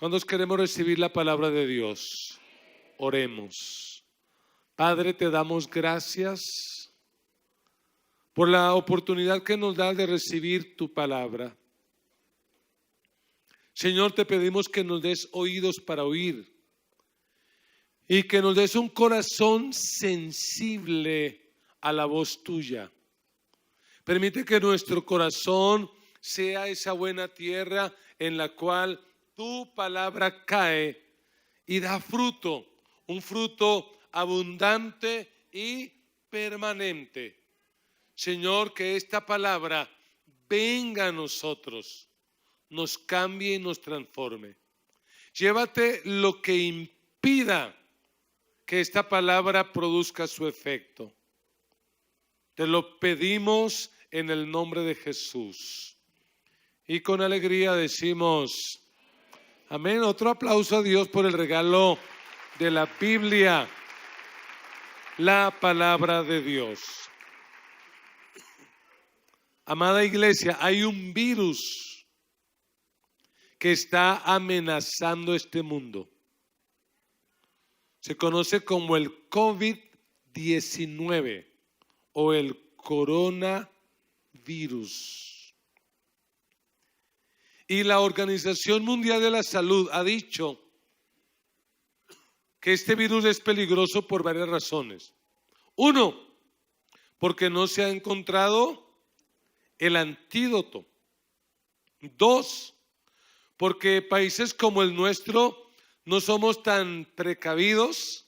¿Cuántos queremos recibir la palabra de Dios? Oremos. Padre, te damos gracias por la oportunidad que nos das de recibir tu palabra. Señor, te pedimos que nos des oídos para oír y que nos des un corazón sensible a la voz tuya. Permite que nuestro corazón sea esa buena tierra en la cual tu palabra cae y da fruto, un fruto abundante y permanente. Señor, que esta palabra venga a nosotros, nos cambie y nos transforme. Llévate lo que impida que esta palabra produzca su efecto. Te lo pedimos en el nombre de Jesús. Y con alegría decimos amén. Otro aplauso a Dios por el regalo de la Biblia, la palabra de Dios. Amada iglesia, hay un virus que está amenazando este mundo. Se conoce como el COVID-19 o el coronavirus. Y la Organización Mundial de la Salud ha dicho que este virus es peligroso por varias razones. Uno, porque no se ha encontrado el antídoto. Dos, porque países como el nuestro no somos tan precavidos,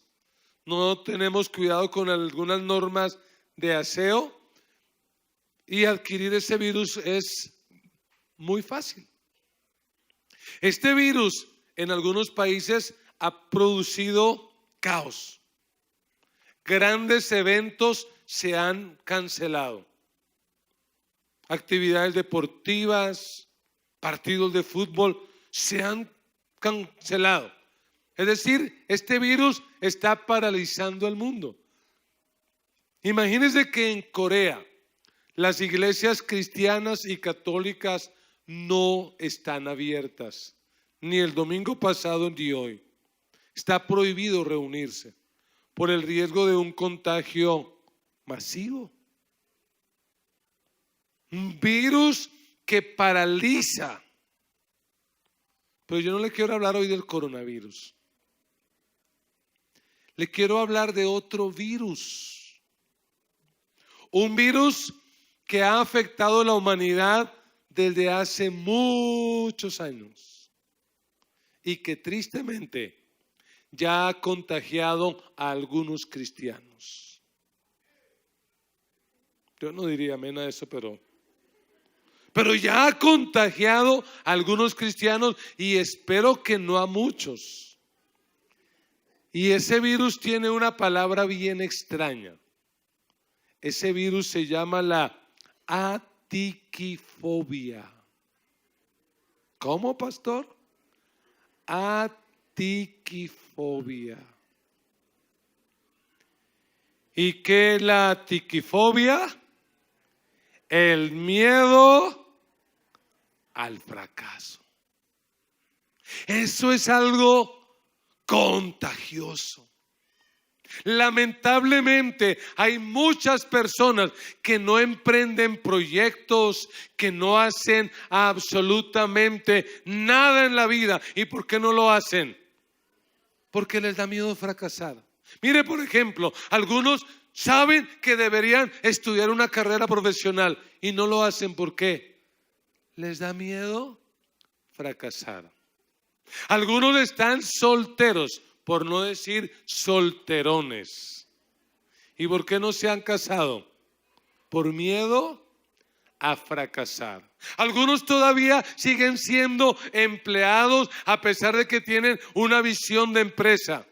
no tenemos cuidado con algunas normas de aseo y adquirir ese virus es muy fácil. Este virus en algunos países ha producido caos. Grandes eventos se han cancelado. Actividades deportivas, partidos de fútbol se han cancelado. Es decir, este virus está paralizando el mundo. Imagínense que en Corea las iglesias cristianas y católicas no están abiertas, ni el domingo pasado ni hoy. Está prohibido reunirse por el riesgo de un contagio masivo. Un virus que paraliza. Pero yo no le quiero hablar hoy del coronavirus. Le quiero hablar de otro virus. Un virus que ha afectado a la humanidad desde hace muchos años y que tristemente ya ha contagiado a algunos cristianos. Yo no diría amén a eso, pero ya ha contagiado a algunos cristianos y espero que no a muchos. Y ese virus tiene una palabra bien extraña. Ese virus se llama la atiquifobia. ¿Cómo, pastor? Atiquifobia. ¿Y qué es la atiquifobia? El miedo al fracaso. Eso es algo contagioso. Lamentablemente hay muchas personas que no emprenden proyectos, que no hacen absolutamente nada en la vida. ¿Y por qué no lo hacen? Porque les da miedo fracasar. Mire, por ejemplo, algunos saben que deberían estudiar una carrera profesional y no lo hacen. ¿Por qué? Les da miedo fracasar. Algunos están solteros, por no decir solterones. ¿Y por qué no se han casado? Por miedo a fracasar. Algunos todavía siguen siendo empleados a pesar de que tienen una visión de empresa.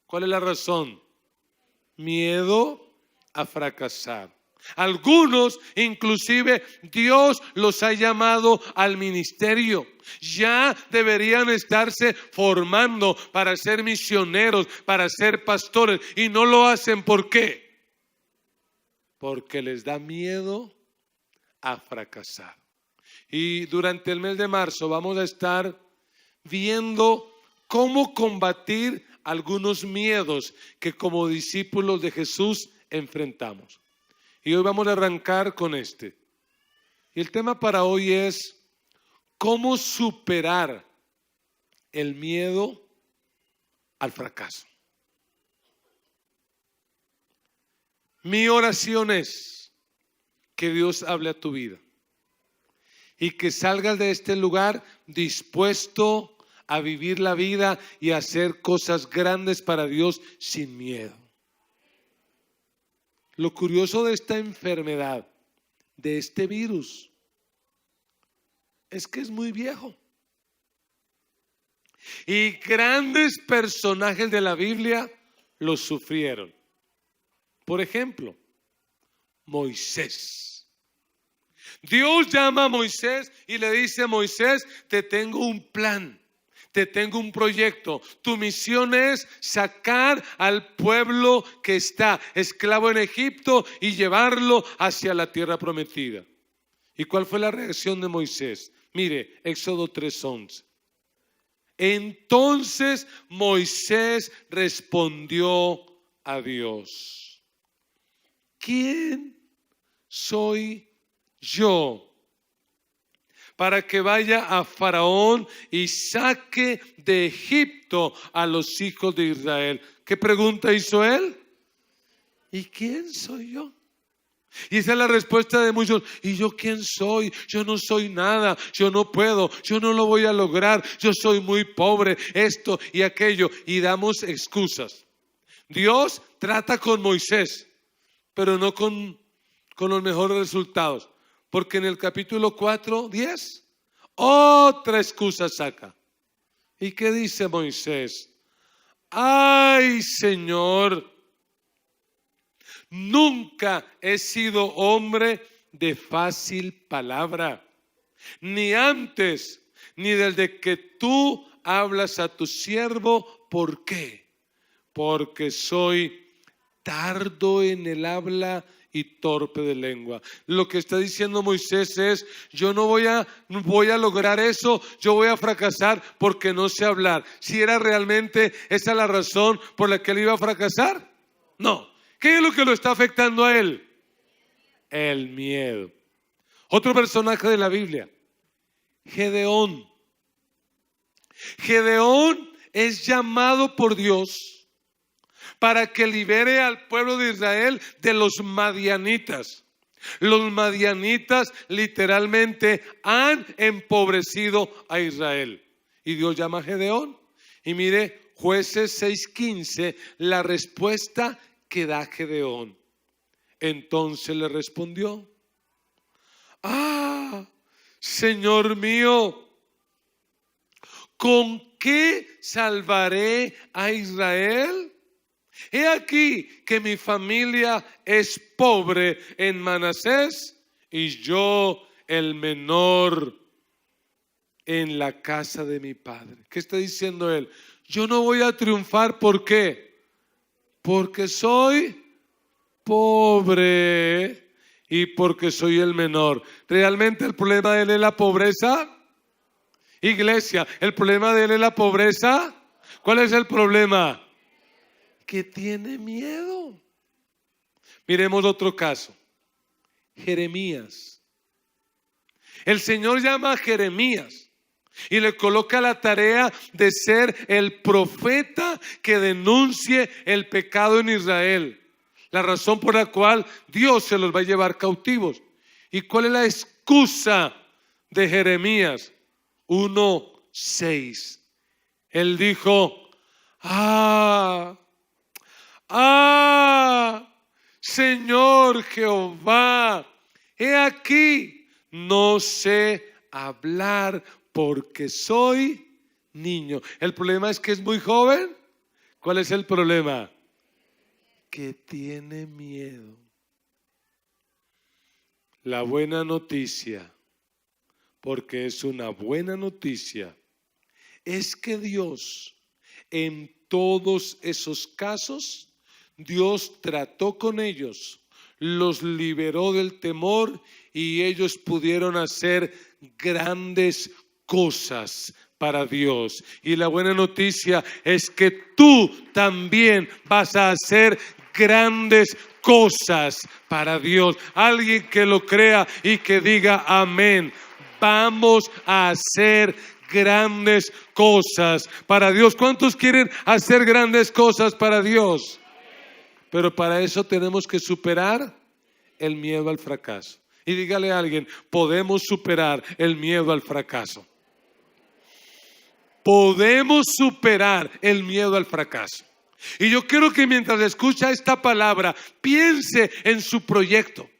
¿Cuál es la razón? Miedo a fracasar. Algunos, inclusive, Dios los ha llamado al ministerio. Ya deberían estarse formando para ser misioneros, para ser pastores, y no lo hacen. ¿Por qué? Porque les da miedo a fracasar. Y durante el mes de marzo vamos a estar viendo cómo combatir algunos miedos que como discípulos de Jesús enfrentamos. Y hoy vamos a arrancar con este. Y el tema para hoy es cómo superar el miedo al fracaso. Mi oración es que Dios hable a tu vida y que salgas de este lugar dispuesto a vivir la vida y a hacer cosas grandes para Dios sin miedo. Lo curioso de esta enfermedad, de este virus, es que es muy viejo. Y grandes personajes de la Biblia lo sufrieron. Por ejemplo, Moisés. Dios llama a Moisés y le dice a Moisés, te tengo un plan, te tengo un proyecto. Tu misión es sacar al pueblo que está esclavo en Egipto y llevarlo hacia la tierra prometida. ¿Y cuál fue la reacción de Moisés? Mire, Éxodo 3:11. Entonces Moisés respondió a Dios: ¿quién soy yo para que vaya a Faraón y saque de Egipto a los hijos de Israel? ¿Qué pregunta hizo él? ¿Y quién soy yo? Y esa es la respuesta de muchos. ¿Y yo quién soy? Yo no soy nada, yo no puedo, yo no lo voy a lograr, yo soy muy pobre, esto y aquello. Y damos excusas. Dios trata con Moisés, pero no con los mejores resultados. Porque en el capítulo 4:10, otra excusa saca. ¿Y qué dice Moisés? Ay, Señor, nunca he sido hombre de fácil palabra, ni antes, ni desde que tú hablas a tu siervo. ¿Por qué? Porque soy tardo en el habla y torpe de lengua. Lo que está diciendo Moisés es: yo no voy a lograr eso, yo voy a fracasar porque no sé hablar. Si era realmente esa la razón por la que él iba a fracasar, no. ¿Qué es lo que lo está afectando a él? El miedo. Otro personaje de la Biblia, Gedeón. Gedeón es llamado por Dios para que libere al pueblo de Israel de los madianitas. Los madianitas literalmente han empobrecido a Israel. Y Dios llama a Gedeón. Y mire, Jueces 6:15, la respuesta que da Gedeón. Entonces le respondió: Señor mío, ¿con qué salvaré a Israel? He aquí que mi familia es pobre en Manasés y yo el menor en la casa de mi padre. ¿Qué está diciendo él? Yo no voy a triunfar. ¿Por qué? Porque soy pobre y porque soy el menor. ¿Realmente el problema de él es la pobreza? Iglesia, ¿el problema de él es la pobreza? ¿Cuál es el problema? Que tiene miedo. Miremos otro caso. Jeremías. El Señor llama a Jeremías y le coloca la tarea de ser el profeta que denuncie el pecado en Israel. La razón por la cual Dios se los va a llevar cautivos. ¿Y cuál es la excusa de Jeremías? 1:6. Él dijo: Señor Jehová, he aquí, no sé hablar porque soy niño. El problema es que es muy joven. ¿Cuál es el problema? Que tiene miedo. La buena noticia, porque es una buena noticia, es que Dios, en todos esos casos, Dios trató con ellos, los liberó del temor y ellos pudieron hacer grandes cosas para Dios. Y la buena noticia es que tú también vas a hacer grandes cosas para Dios. Alguien que lo crea y que diga amén. Vamos a hacer grandes cosas para Dios. ¿Cuántos quieren hacer grandes cosas para Dios? Pero para eso tenemos que superar el miedo al fracaso. Y dígale a alguien, podemos superar el miedo al fracaso. Podemos superar el miedo al fracaso. Y yo quiero que mientras escucha esta palabra, piense en su proyecto,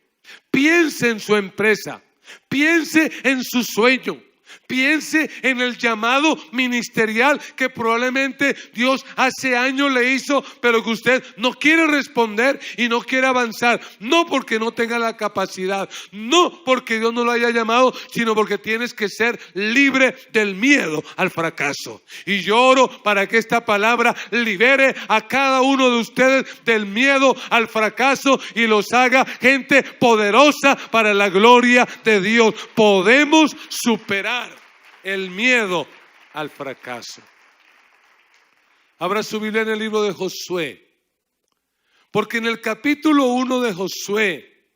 piense en su empresa, piense en su sueño. Piense en el llamado ministerial que probablemente Dios hace años le hizo, pero que usted no quiere responder y no quiere avanzar. No porque no tenga la capacidad, no porque Dios no lo haya llamado, sino porque tienes que ser libre del miedo al fracaso. Y yo oro para que esta palabra libere a cada uno de ustedes del miedo al fracaso y los haga gente poderosa para la gloria de Dios. Podemos superar el miedo al fracaso. Abra su Biblia en el libro de Josué, porque en el capítulo 1 de Josué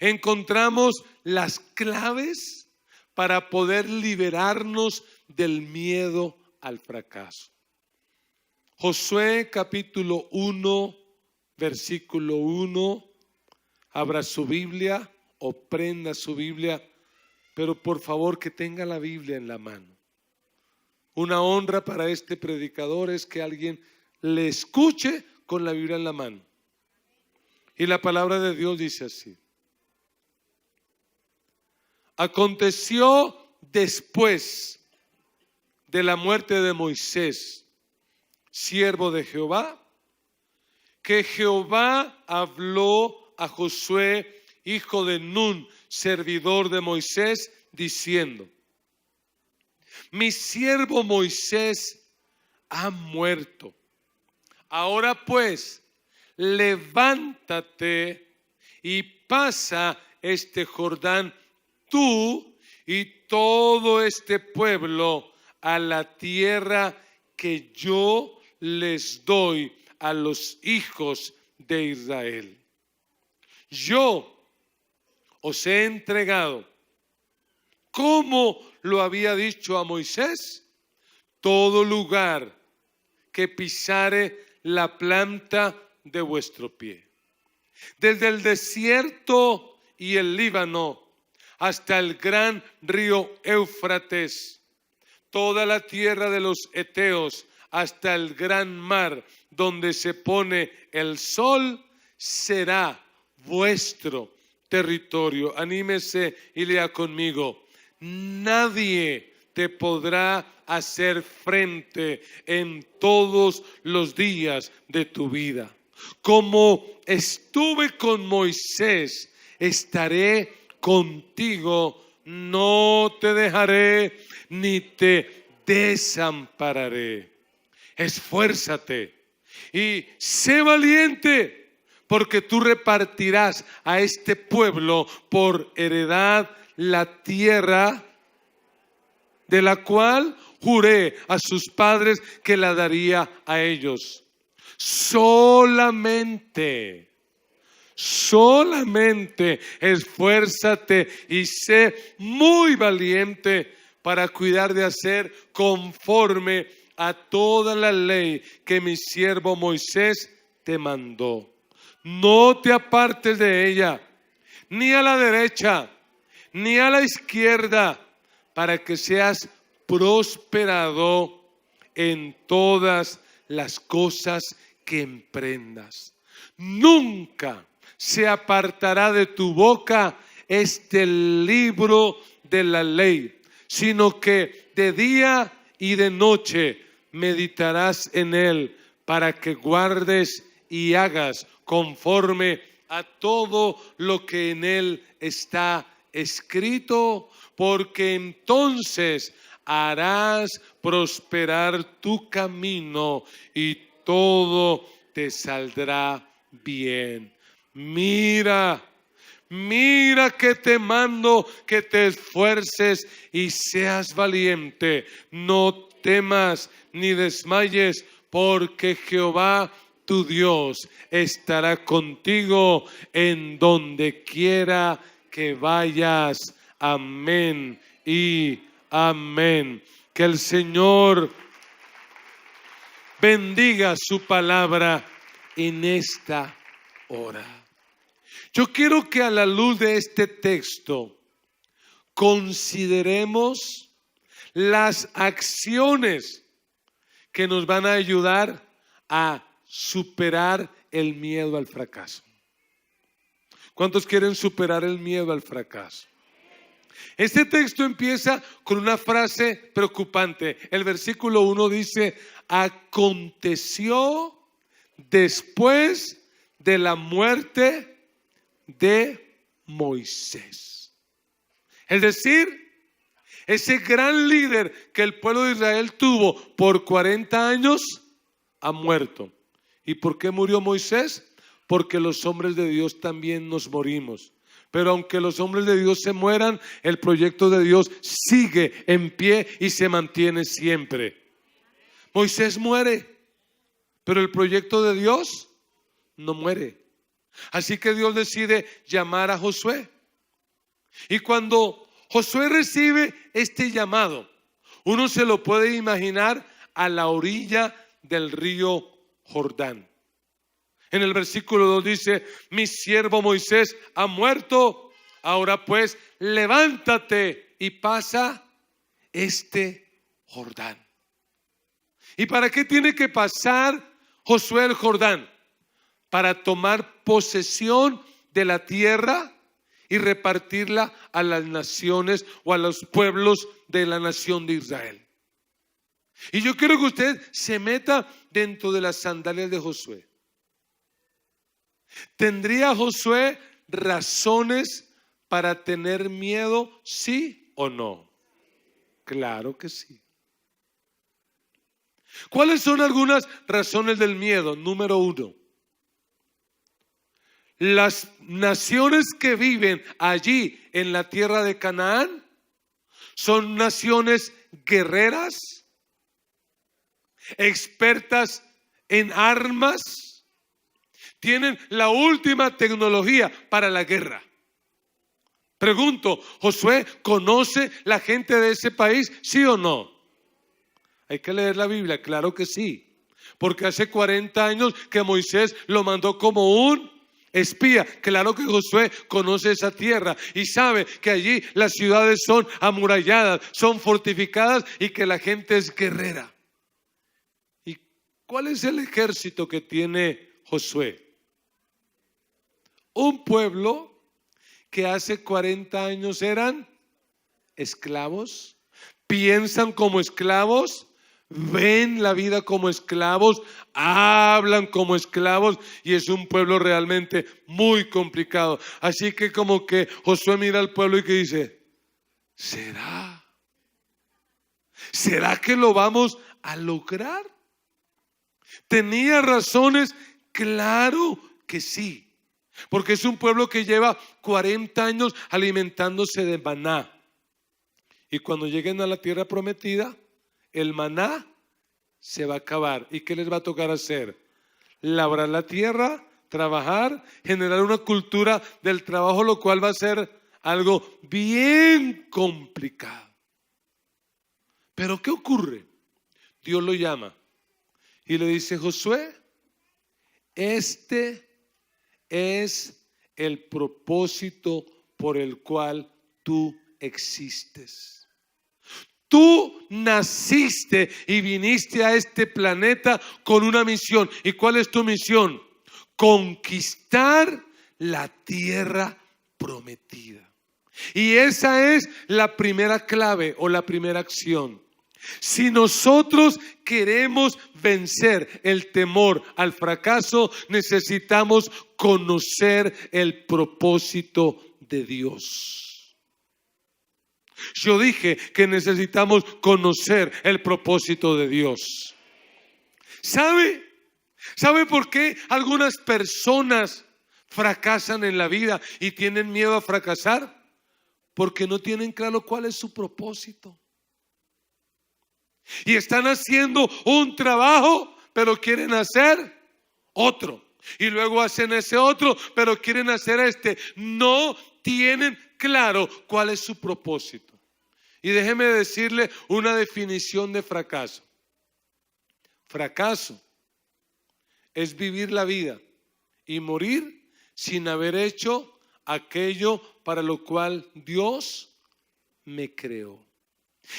encontramos las claves para poder liberarnos del miedo al fracaso. Josué capítulo 1, versículo 1. Abra su Biblia o prenda su Biblia, pero por favor que tenga la Biblia en la mano. Una honra para este predicador es que alguien le escuche con la Biblia en la mano. Y la palabra de Dios dice así: aconteció después de la muerte de Moisés, siervo de Jehová, que Jehová habló a Josué, hijo de Nun, servidor de Moisés, diciendo: mi siervo Moisés ha muerto. Ahora pues, levántate y pasa este Jordán, tú y todo este pueblo, a la tierra que yo les doy a los hijos de Israel. Yo os he entregado, como lo había dicho a Moisés, todo lugar que pisare la planta de vuestro pie, desde el desierto y el Líbano hasta el gran río Éufrates, toda la tierra de los heteos hasta el gran mar donde se pone el sol, será vuestro territorio. Anímese y lea conmigo: nadie te podrá hacer frente en todos los días de tu vida. Como estuve con Moisés, estaré contigo, no te dejaré ni te desampararé. Esfuérzate y sé valiente, porque tú repartirás a este pueblo por heredad la tierra de la cual juré a sus padres que la daría a ellos. Solamente esfuérzate y sé muy valiente para cuidar de hacer conforme a toda la ley que mi siervo Moisés te mandó. No te apartes de ella, ni a la derecha, ni a la izquierda, para que seas prosperado en todas las cosas que emprendas. Nunca se apartará de tu boca este libro de la ley, sino que de día y de noche meditarás en él, para que guardes y hagas conforme a todo lo que en él está escrito, porque entonces harás prosperar tu camino y todo te saldrá bien. Mira mira que te mando que te esfuerces y seas valiente. No temas ni desmayes, porque Jehová tu Dios estará contigo en donde quiera que vayas. Amén y amén. Que el Señor bendiga su palabra en esta hora. Yo quiero que a la luz de este texto consideremos las acciones que nos van a ayudar a superar el miedo al fracaso. ¿Cuántos quieren superar el miedo al fracaso? Este texto empieza con una frase preocupante. El versículo 1 dice: aconteció después de la muerte de Moisés. Es decir, ese gran líder que el pueblo de Israel tuvo por 40 años ha muerto. ¿Y por qué murió Moisés? Porque los hombres de Dios también nos morimos. Pero aunque los hombres de Dios se mueran, el proyecto de Dios sigue en pie y se mantiene siempre. Moisés muere, pero el proyecto de Dios no muere. Así que Dios decide llamar a Josué. Y cuando Josué recibe este llamado, uno se lo puede imaginar a la orilla del río Jordán. En el versículo 2 dice: mi siervo Moisés ha muerto, ahora pues levántate y pasa este Jordán. ¿Y para qué tiene que pasar Josué el Jordán? Para tomar posesión de la tierra y repartirla a las naciones o a los pueblos de la nación de Israel. Y yo quiero que usted se meta dentro de las sandalias de Josué. ¿Tendría Josué razones para tener miedo, sí o no? Claro que sí. ¿Cuáles son algunas razones del miedo? Número 1. Las naciones que viven allí en la tierra de Canaán son naciones guerreras, expertas en armas. Tienen la última tecnología para la guerra. Pregunto, ¿Josué conoce la gente de ese país? ¿Sí o no? Hay que leer la Biblia, claro que sí. Porque hace 40 años que Moisés lo mandó como un espía. Claro que Josué conoce esa tierra y sabe que allí las ciudades son amuralladas, son fortificadas y que la gente es guerrera. ¿Y cuál es el ejército que tiene Josué? Un pueblo que hace 40 años eran esclavos, piensan como esclavos, ven la vida como esclavos, hablan como esclavos, y es un pueblo realmente muy complicado. Así que como que Josué mira al pueblo y que dice: ¿será que lo vamos a lograr? ¿Tenía razones? Claro que sí. Porque es un pueblo que lleva 40 años alimentándose de maná. Y cuando lleguen a la tierra prometida, el maná se va a acabar. ¿Y qué les va a tocar hacer? Labrar la tierra, trabajar, generar una cultura del trabajo, lo cual va a ser algo bien complicado. Pero ¿qué ocurre? Dios lo llama y le dice: Josué, este es el propósito por el cual tú existes. Tú naciste y viniste a este planeta con una misión. ¿Y cuál es tu misión? Conquistar la tierra prometida. Y esa es la primera clave o la primera acción. Si nosotros queremos vencer el temor al fracaso, necesitamos conocer el propósito de Dios. Yo dije que necesitamos conocer el propósito de Dios. ¿Sabe por qué algunas personas fracasan en la vida y tienen miedo a fracasar? Porque no tienen claro cuál es su propósito. Y están haciendo un trabajo, pero quieren hacer otro. Y luego hacen ese otro, pero quieren hacer este. No tienen claro cuál es su propósito. Y déjeme decirle una definición de fracaso. Fracaso es vivir la vida y morir sin haber hecho aquello para lo cual Dios me creó.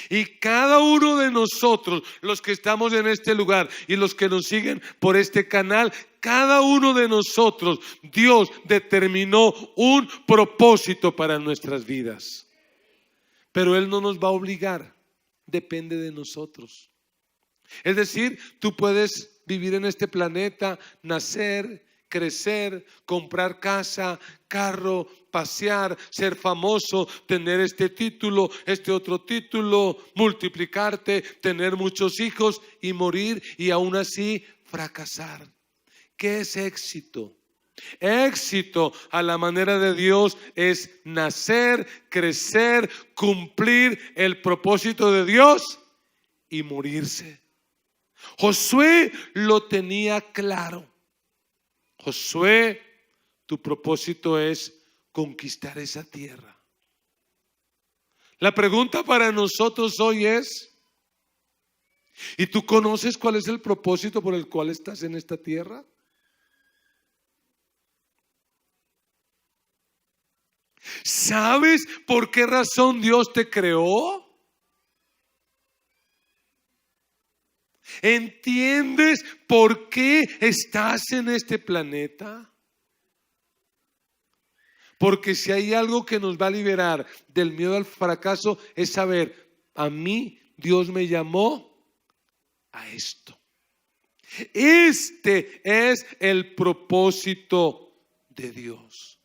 Y cada uno de nosotros, los que estamos en este lugar y los que nos siguen por este canal, cada uno de nosotros, Dios determinó un propósito para nuestras vidas. Pero Él no nos va a obligar, depende de nosotros. Es decir, tú puedes vivir en este planeta, nacer, crecer, comprar casa, carro, pasear, ser famoso, tener este título, este otro título, multiplicarte, tener muchos hijos y morir y aún así fracasar. ¿Qué es éxito? Éxito a la manera de Dios es nacer, crecer, cumplir el propósito de Dios y morirse. Josué lo tenía claro. Josué, tu propósito es conquistar esa tierra. La pregunta para nosotros hoy es, ¿y tú conoces cuál es el propósito por el cual estás en esta tierra? ¿Sabes por qué razón Dios te creó? ¿Entiendes por qué estás en este planeta? Porque si hay algo que nos va a liberar del miedo al fracaso es saber, a mí Dios me llamó a esto. Este es el propósito de Dios.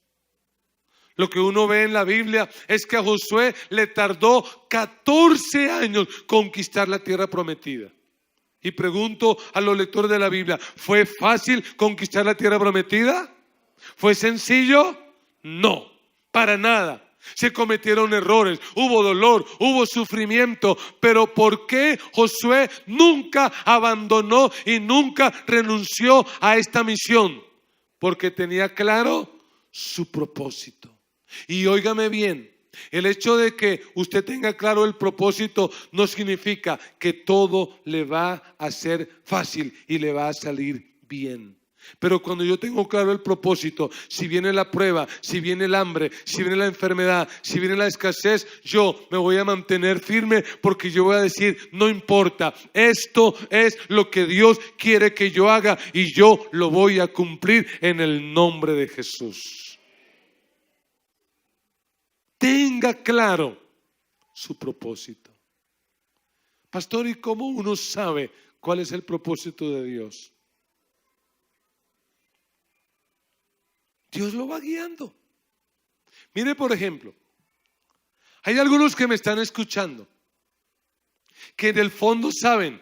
Lo que uno ve en la Biblia es que a Josué le tardó 14 años conquistar la tierra prometida. Y pregunto a los lectores de la Biblia, ¿fue fácil conquistar la tierra prometida? ¿Fue sencillo? No, para nada. Se cometieron errores, hubo dolor, hubo sufrimiento, pero ¿por qué Josué nunca abandonó y nunca renunció a esta misión? Porque tenía claro su propósito. Y óigame bien, el hecho de que usted tenga claro el propósito no significa que todo le va a ser fácil y le va a salir bien. Pero cuando yo tengo claro el propósito, si viene la prueba, si viene el hambre, si viene la enfermedad, si viene la escasez, yo me voy a mantener firme porque yo voy a decir, no importa, esto es lo que Dios quiere que yo haga y yo lo voy a cumplir en el nombre de Jesús. Tenga claro su propósito. Pastor, ¿y cómo uno sabe cuál es el propósito de Dios? Dios lo va guiando. Mire, por ejemplo, hay algunos que me están escuchando que en el fondo saben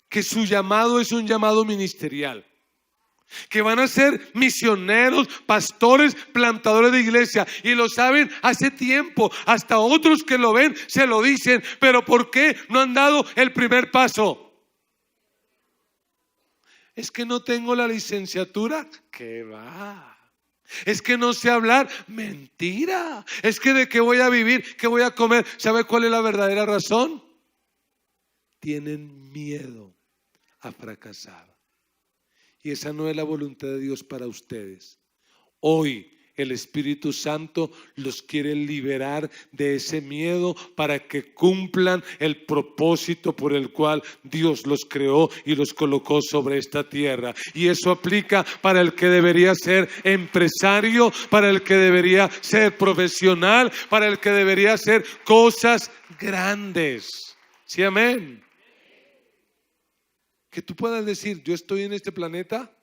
que su llamado es un llamado ministerial, que van a ser misioneros, pastores, plantadores de iglesia, y lo saben hace tiempo. Hasta otros que lo ven se lo dicen, pero ¿por qué no han dado el primer paso? Es que no tengo la licenciatura. ¿Qué va? Es que no sé hablar. Mentira. Es que de qué voy a vivir, qué voy a comer. ¿Sabe cuál es la verdadera razón? Tienen miedo a fracasar. Y esa no es la voluntad de Dios para ustedes. Hoy el Espíritu Santo los quiere liberar de ese miedo para que cumplan el propósito por el cual Dios los creó y los colocó sobre esta tierra. Y eso aplica para el que debería ser empresario, para el que debería ser profesional, para el que debería hacer cosas grandes. ¿Sí, amén? Que tú puedas decir, yo estoy en este planeta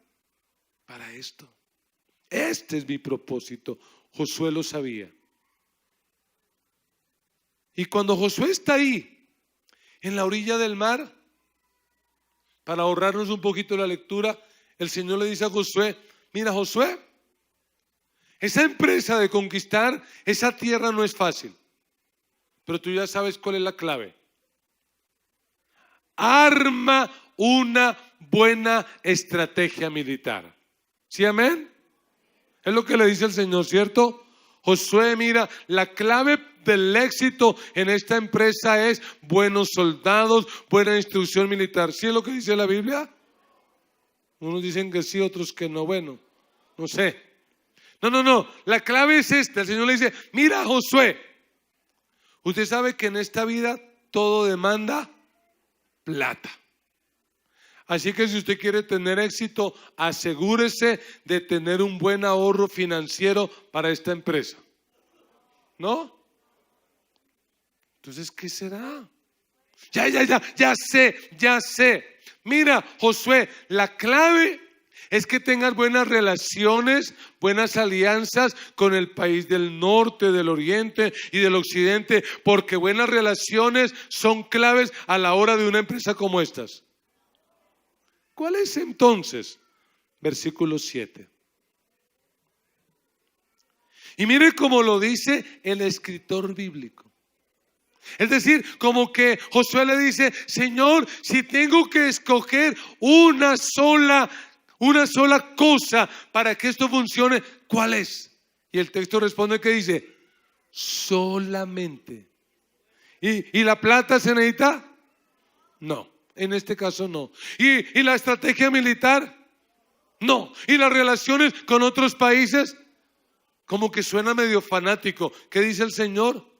para esto. Este es mi propósito. Josué lo sabía. Y cuando Josué está ahí, en la orilla del mar, Para ahorrarnos un poquito la lectura, el Señor le dice a Josué: mira, Josué, esa empresa de conquistar esa tierra no es fácil, pero tú ya sabes cuál es la clave. Arma una buena estrategia militar. ¿Sí, amén? Es lo que le dice el Señor, ¿cierto? Josué, mira, la clave del éxito en esta empresa es buenos soldados, buena instrucción militar. ¿Sí es lo que dice la Biblia? Unos dicen que sí, otros que no. Bueno, no sé. No. La clave es esta. El Señor le dice: mira, Josué, usted sabe que en esta vida todo demanda plata. Así que si usted quiere tener éxito, asegúrese de tener un buen ahorro financiero para esta empresa. ¿No? Entonces, ¿qué será? Ya sé. Mira, Josué, la clave es que tengas buenas relaciones, buenas alianzas con el país del norte, del oriente y del occidente, porque buenas relaciones son claves a la hora de una empresa como estas. ¿Cuál es entonces? Versículo 7. Y mire cómo lo dice el escritor bíblico. Es decir, como que Josué le dice: Señor, si tengo que escoger una sola cosa para que esto funcione, ¿cuál es? Y el texto responde que dice: solamente. ¿Y la plata se necesita? No, en este caso no. ¿Y la estrategia militar? No. ¿Y las relaciones con otros países? Como que suena medio fanático. ¿Qué dice el Señor?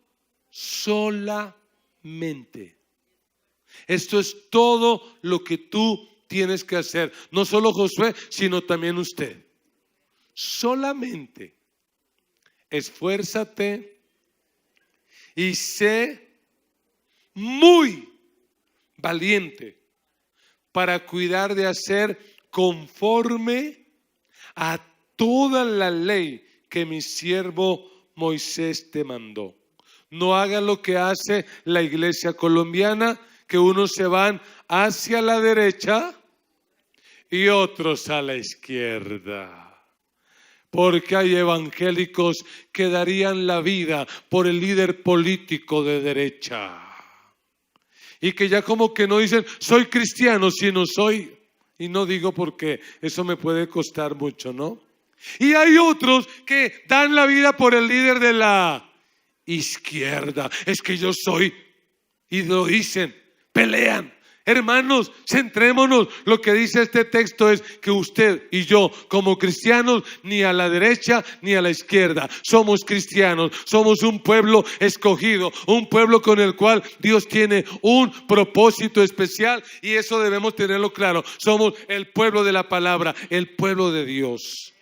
Solamente. Esto es todo lo que tú tienes que hacer. No solo Josué, sino también usted. Solamente esfuérzate y sé muy valiente para cuidar de hacer conforme a toda la ley que mi siervo Moisés te mandó. No haga lo que hace la iglesia colombiana, que unos se van hacia la derecha y otros a la izquierda. Porque hay evangélicos que darían la vida por el líder político de derecha. Y que ya como que no dicen soy cristiano, sino soy, y no digo porque eso me puede costar mucho, ¿no? Y hay otros que dan la vida por el líder de la izquierda. Es que yo soy, y lo dicen, pelean. Hermanos, centrémonos. Lo que dice este texto es que usted y yo, como cristianos, ni a la derecha ni a la izquierda, somos cristianos. Somos un pueblo escogido, un pueblo con el cual Dios tiene un propósito especial, y eso debemos tenerlo claro. Somos el pueblo de la palabra, el pueblo de Dios.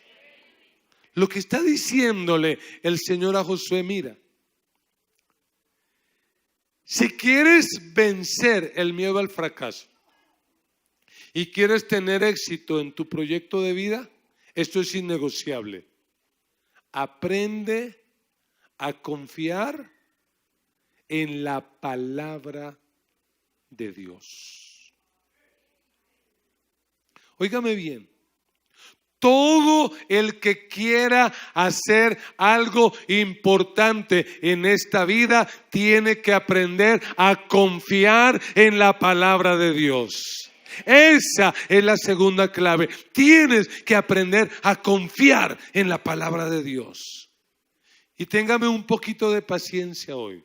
Lo que está diciéndole el Señor a Josué: mira, si quieres vencer el miedo al fracaso y quieres tener éxito en tu proyecto de vida, esto es innegociable. Aprende a confiar en la palabra de Dios. Óigame bien. Todo el que quiera hacer algo importante en esta vida tiene que aprender a confiar en la palabra de Dios. Esa es la segunda clave. Tienes que aprender a confiar en la palabra de Dios. Y téngame un poquito de paciencia hoy.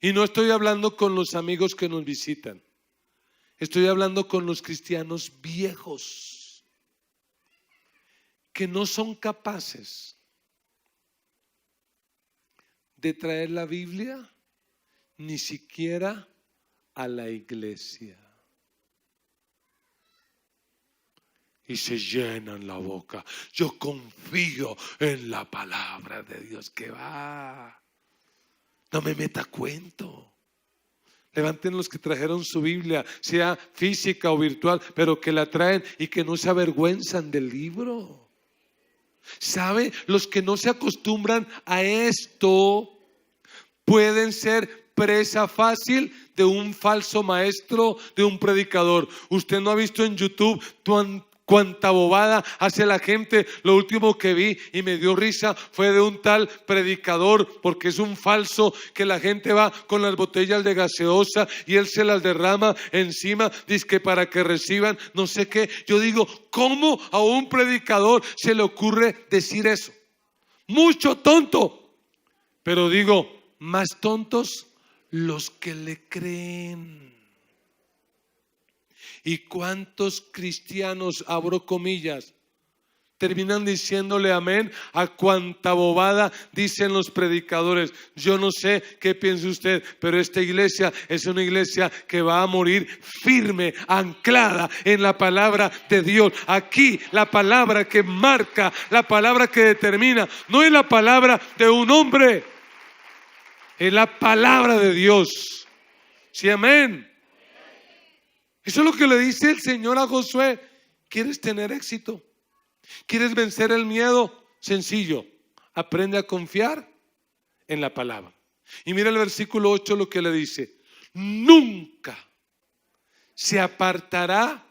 Y no estoy hablando con los amigos que nos visitan. Estoy hablando con los cristianos viejos, que no son capaces de traer la Biblia ni siquiera a la iglesia. Y se llenan la boca. Yo confío en la palabra de Dios. Que va. No me meta cuento. Levanten los que trajeron su Biblia, sea física o virtual, pero que la traen y que no se avergüenzan del libro. ¿Sabe? Los que no se acostumbran a esto pueden ser presa fácil de un falso maestro, de un predicador. Usted no ha visto en YouTube cuánta bobada hace la gente. Lo último que vi y me dio risa fue de un tal predicador, porque es un falso, que la gente va con las botellas de gaseosa y él se las derrama encima, dizque para que reciban no sé qué. Yo digo, ¿cómo a un predicador se le ocurre decir eso? Mucho tonto. Pero digo, más tontos los que le creen. ¿Y cuántos cristianos, abro comillas, terminan diciéndole amén a cuanta bobada dicen los predicadores? Yo no sé qué piensa usted, pero esta iglesia es una iglesia que va a morir firme, anclada en la palabra de Dios. Aquí la palabra que marca, la palabra que determina, no es la palabra de un hombre, es la palabra de Dios. Sí, amén. Eso es lo que le dice el Señor a Josué. ¿Quieres tener éxito? ¿Quieres vencer el miedo? Sencillo, aprende a confiar en la palabra. Y mira el versículo 8 lo que le dice: nunca se apartará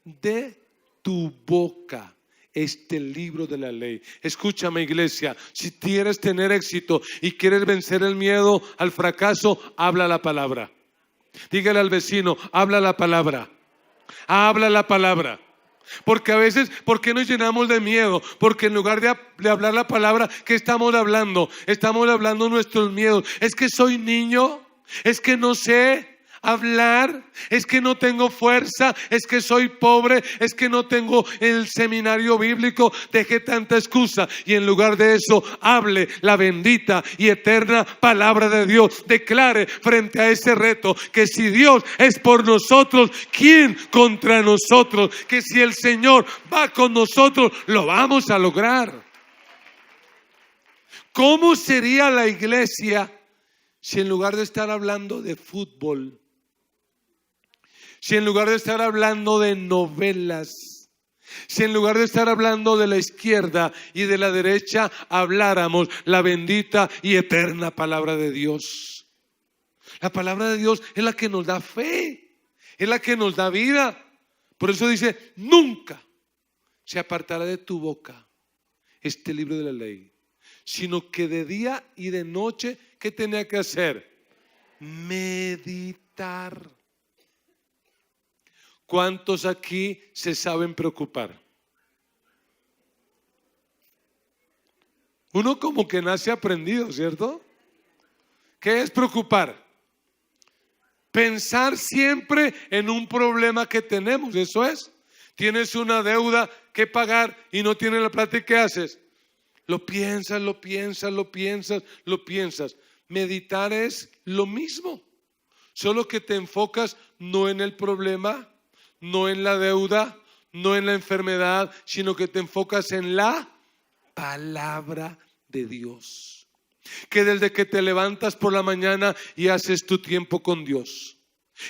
de tu boca este libro de la ley. Escúchame, iglesia, si quieres tener éxito y quieres vencer el miedo al fracaso, habla la palabra. Dígale al vecino, habla la palabra. Habla la palabra. Porque a veces, ¿por qué nos llenamos de miedo? Porque en lugar de hablar la palabra, ¿qué estamos hablando? Estamos hablando nuestros miedos. Es que soy niño, es que no sé hablar, es que no tengo fuerza, es que soy pobre, es que no tengo el seminario bíblico. Deje tanta excusa y en lugar de eso hable la bendita y eterna palabra de Dios. Declare frente a ese reto que si Dios es por nosotros, ¿quién contra nosotros? Que si el Señor va con nosotros, lo vamos a lograr. ¿Cómo sería la iglesia si en lugar de estar hablando de fútbol, si en lugar de estar hablando de novelas, si en lugar de estar hablando de la izquierda y de la derecha, habláramos la bendita y eterna palabra de Dios? La palabra de Dios es la que nos da fe, es la que nos da vida. Por eso dice, nunca se apartará de tu boca este libro de la ley, sino que de día y de noche, ¿qué tenía que hacer? Meditar. ¿Cuántos aquí se saben preocupar? Uno como que nace aprendido, ¿cierto? ¿Qué es preocupar? Pensar siempre en un problema que tenemos, eso es. Tienes una deuda que pagar y no tienes la plata, ¿y qué haces? Lo piensas, lo piensas, lo piensas, lo piensas. Meditar es lo mismo, solo que te enfocas no en el problema, no en la deuda, no en la enfermedad, sino que te enfocas en la palabra de Dios. Que desde que te levantas por la mañana y haces tu tiempo con Dios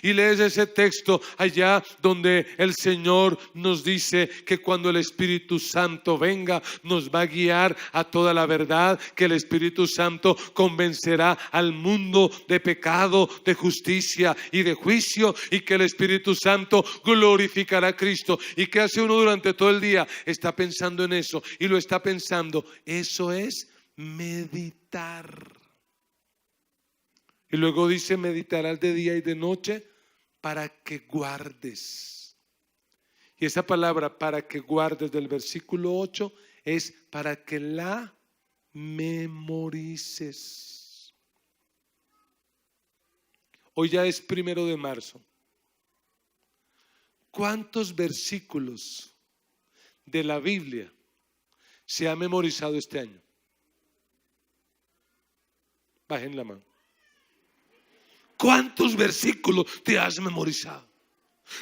y lees ese texto allá donde el Señor nos dice que cuando el Espíritu Santo venga nos va a guiar a toda la verdad, que el Espíritu Santo convencerá al mundo de pecado, de justicia y de juicio, y que el Espíritu Santo glorificará a Cristo. ¿Y qué hace uno durante todo el día? Está pensando en eso y lo está pensando. Eso es meditar. Y luego dice, meditarás de día y de noche para que guardes. Y esa palabra para que guardes del versículo 8 es para que la memorices. Hoy ya es 1 de marzo. ¿Cuántos versículos de la Biblia se ha memorizado este año? Bajen la mano. ¿Cuántos versículos te has memorizado?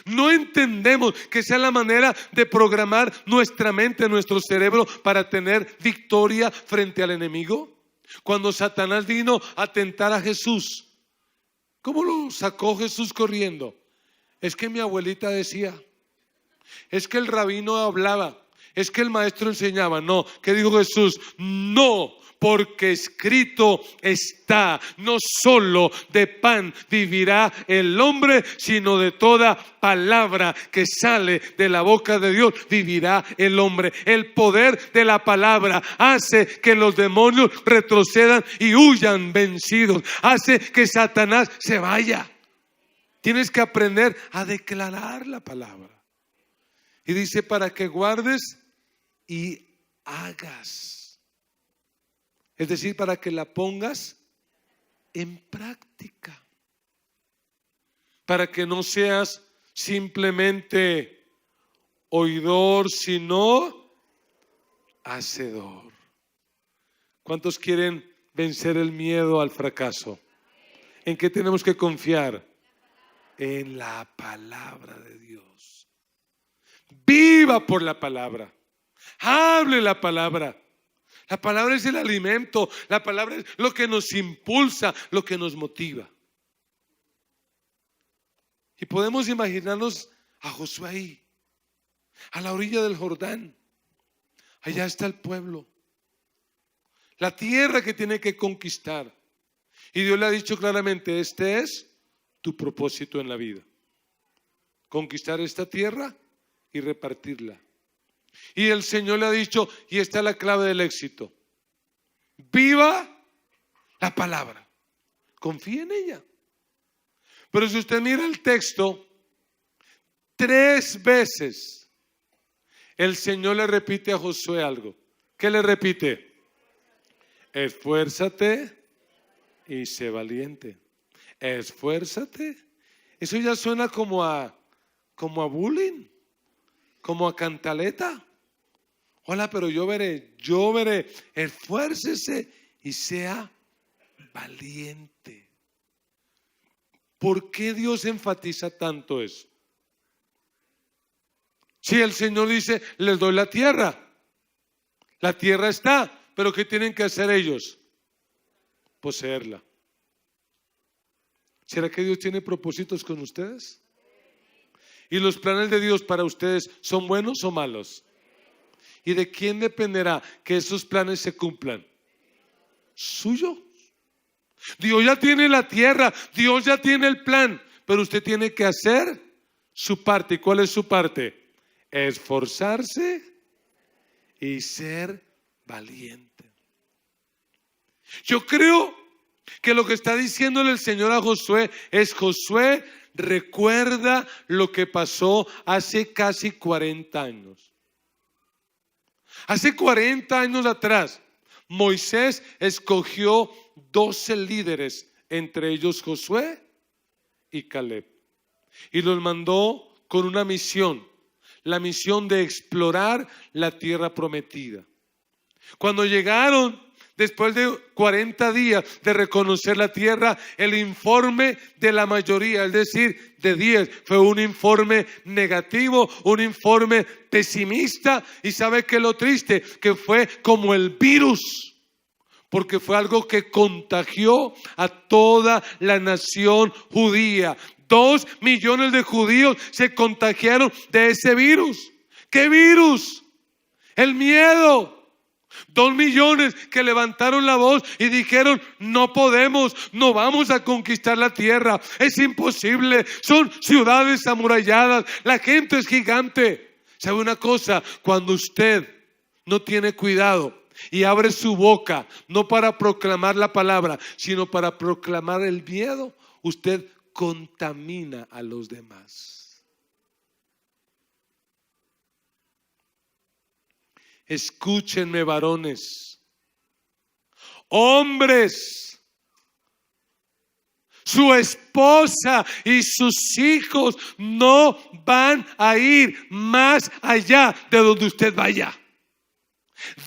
No entendemos que sea la manera de programar nuestra mente, nuestro cerebro para tener victoria frente al enemigo. Cuando Satanás vino a tentar a Jesús, ¿cómo lo sacó Jesús corriendo? Es que mi abuelita decía, es que el rabino hablaba, Es que el maestro enseñaba. No, ¿qué dijo Jesús? No, porque escrito está, no solo de pan vivirá el hombre, sino de toda palabra que sale de la boca de Dios vivirá el hombre. El poder de la palabra hace que los demonios retrocedan y huyan vencidos. Hace que Satanás se vaya. Tienes que aprender a declarar la palabra. Y dice, para que guardes y hagas. Es decir, para que la pongas en práctica. Para que no seas simplemente oidor, sino hacedor. ¿Cuántos quieren vencer el miedo al fracaso? ¿En qué tenemos que confiar? En la palabra de Dios. Viva por la palabra. Hable la palabra. La palabra es el alimento. La palabra es lo que nos impulsa, lo que nos motiva. Y podemos imaginarnos a Josué ahí, a la orilla del Jordán. Allá está el pueblo, la tierra que tiene que conquistar. Y Dios le ha dicho claramente, este es tu propósito en la vida. Conquistar esta tierra y repartirla. Y el Señor le ha dicho, y esta es la clave del éxito: viva la palabra, confía en ella. Pero si usted mira el texto, 3 veces el Señor le repite a Josué algo. ¿Qué le repite? Esfuérzate y sé valiente. Esfuérzate. Eso ya suena como a bullying, como a cantaleta. Hola, pero yo veré. Esfuércese y sea valiente. ¿Por qué Dios enfatiza tanto eso? Si el Señor dice, les doy la tierra está, pero ¿qué tienen que hacer ellos? Poseerla. ¿Será que Dios tiene propósitos con ustedes? ¿Y los planes de Dios para ustedes son buenos o malos? ¿Y de quién dependerá que esos planes se cumplan? Suyo. Dios ya tiene la tierra, Dios ya tiene el plan, pero usted tiene que hacer su parte. ¿Y cuál es su parte? Esforzarse y ser valiente. Yo creo que lo que está diciéndole el Señor a Josué es: Josué, recuerda lo que pasó hace casi 40 años. Hace 40 años atrás, Moisés escogió 12 líderes, entre ellos Josué y Caleb, y los mandó con una misión, la misión de explorar la tierra prometida. Cuando llegaron, después de 40 días de reconocer la tierra, el informe de la mayoría, es decir, de 10, fue un informe negativo, un informe pesimista. Y ¿sabe qué es lo triste? Que fue como el virus, porque fue algo que contagió a toda la nación judía. 2 millones de judíos se contagiaron de ese virus. ¿Qué virus? El miedo. 2 millones que levantaron la voz y dijeron: no podemos, no vamos a conquistar la tierra, es imposible, son ciudades amuralladas, la gente es gigante. ¿Sabe una cosa? Cuando usted no tiene cuidado y abre su boca, no para proclamar la palabra, sino para proclamar el miedo, usted contamina a los demás. Escúchenme, varones, hombres, su esposa y sus hijos no van a ir más allá de donde usted vaya.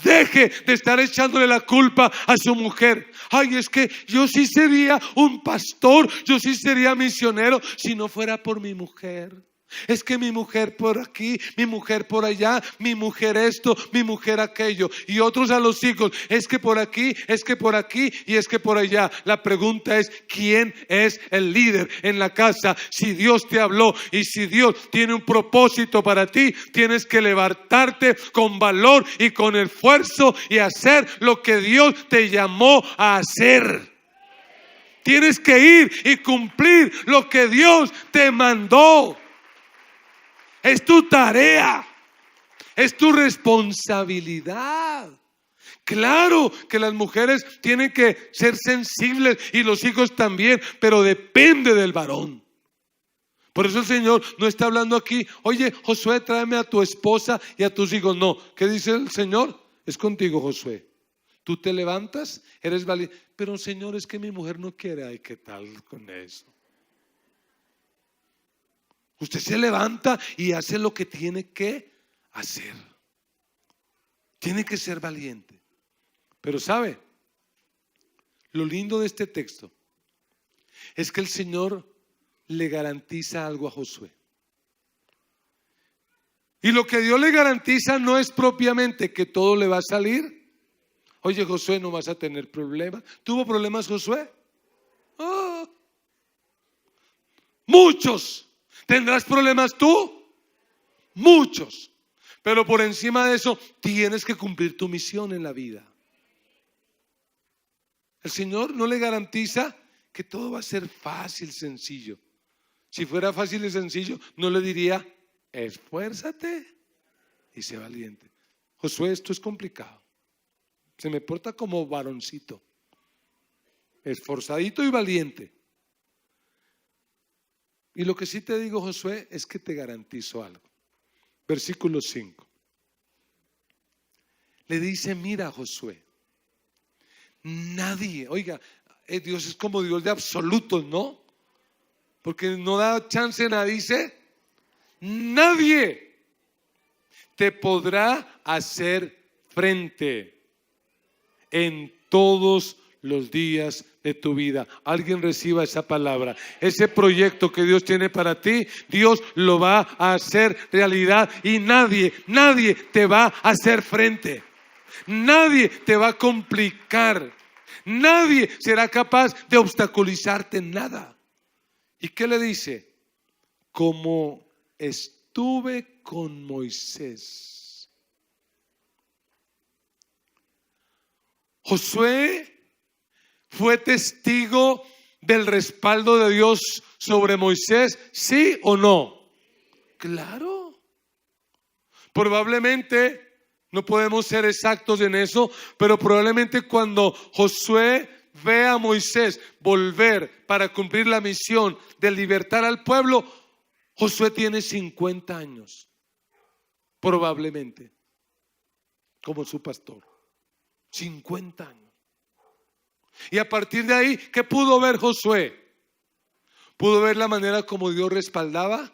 Deje de estar echándole la culpa a su mujer. Ay, es que yo sí sería un pastor, yo sí sería misionero si no fuera por mi mujer. Es que mi mujer por aquí, mi mujer por allá, mi mujer esto, mi mujer aquello. Y otros a los hijos, es que por aquí, es que por aquí y es que por allá. La pregunta es, ¿quién es el líder en la casa? Si Dios te habló y si Dios tiene un propósito para ti, tienes que levantarte con valor y con esfuerzo y hacer lo que Dios te llamó a hacer. Tienes que ir y cumplir lo que Dios te mandó. Es tu tarea, es tu responsabilidad. Claro que las mujeres tienen que ser sensibles y los hijos también, pero depende del varón. Por eso el Señor no está hablando aquí, oye, Josué, tráeme a tu esposa y a tus hijos. No, ¿qué dice el Señor? Es contigo, Josué. Tú te levantas, eres valiente. Pero Señor, es que mi mujer no quiere. Ay, ¿qué tal con eso? Usted se levanta y hace lo que tiene que hacer. Tiene que ser valiente. Pero ¿sabe? Lo lindo de este texto es que el Señor le garantiza algo a Josué. Y lo que Dios le garantiza no es propiamente que todo le va a salir. Oye, Josué, no vas a tener problemas. ¿Tuvo problemas Josué? Oh, muchos. ¿Tendrás problemas tú? Muchos. Pero por encima de eso, tienes que cumplir tu misión en la vida. El Señor no le garantiza que todo va a ser fácil, sencillo. Si fuera fácil y sencillo, no le diría, esfuérzate y sé valiente. Josué, esto es complicado. Se me porta como varoncito, esforzadito y valiente. Y lo que sí te digo, Josué, es que te garantizo algo. Versículo 5. Le dice, mira, Josué, nadie, oiga, Dios es como Dios de absolutos, ¿no? Porque no da chance a nadie, dice, nadie te podrá hacer frente en todos los días de tu vida. Alguien reciba esa palabra. Ese proyecto que Dios tiene para ti, Dios lo va a hacer realidad y nadie te va a hacer frente. Nadie te va a complicar. Nadie será capaz de obstaculizarte en nada. ¿Y qué le dice? Como estuve con Moisés. Josué fue testigo del respaldo de Dios sobre Moisés, ¿sí o no? Claro. Probablemente, no podemos ser exactos en eso, pero probablemente cuando Josué ve a Moisés volver para cumplir la misión de libertar al pueblo, Josué tiene 50 años, probablemente, como su pastor. 50 años. Y a partir de ahí, ¿qué pudo ver Josué? Pudo ver la manera como Dios respaldaba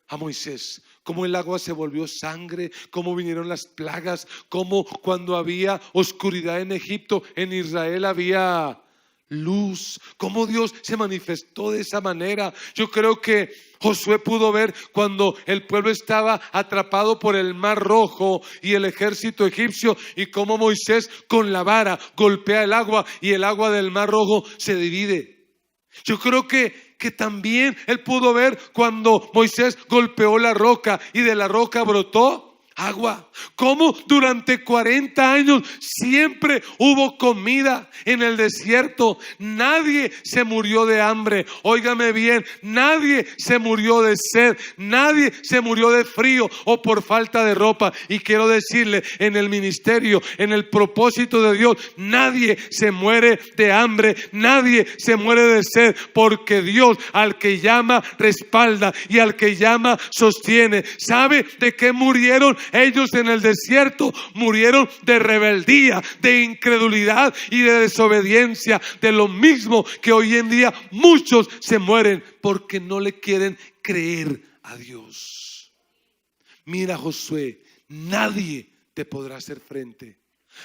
a Moisés, cómo el agua se volvió sangre, cómo vinieron las plagas, cómo cuando había oscuridad en Egipto, en Israel había luz, cómo Dios se manifestó de esa manera. Yo creo que Josué pudo ver cuando el pueblo estaba atrapado por el mar rojo y el ejército egipcio, y cómo Moisés con la vara golpea el agua y el agua del mar rojo se divide. Yo creo que también él pudo ver cuando Moisés golpeó la roca y de la roca brotó agua. Como durante 40 años siempre hubo comida en el desierto. Nadie se murió de hambre. Óigame bien, nadie se murió de sed. Nadie se murió de frío o por falta de ropa. Y quiero decirle, en el ministerio, en el propósito de Dios, nadie se muere de hambre. Nadie se muere de sed, porque Dios al que llama respalda y al que llama sostiene. ¿Sabe de qué murieron ellos en el desierto? Murieron de rebeldía, de incredulidad y de desobediencia, de lo mismo que hoy en día muchos se mueren porque no le quieren creer a Dios. Mira, Josué, nadie te podrá hacer frente.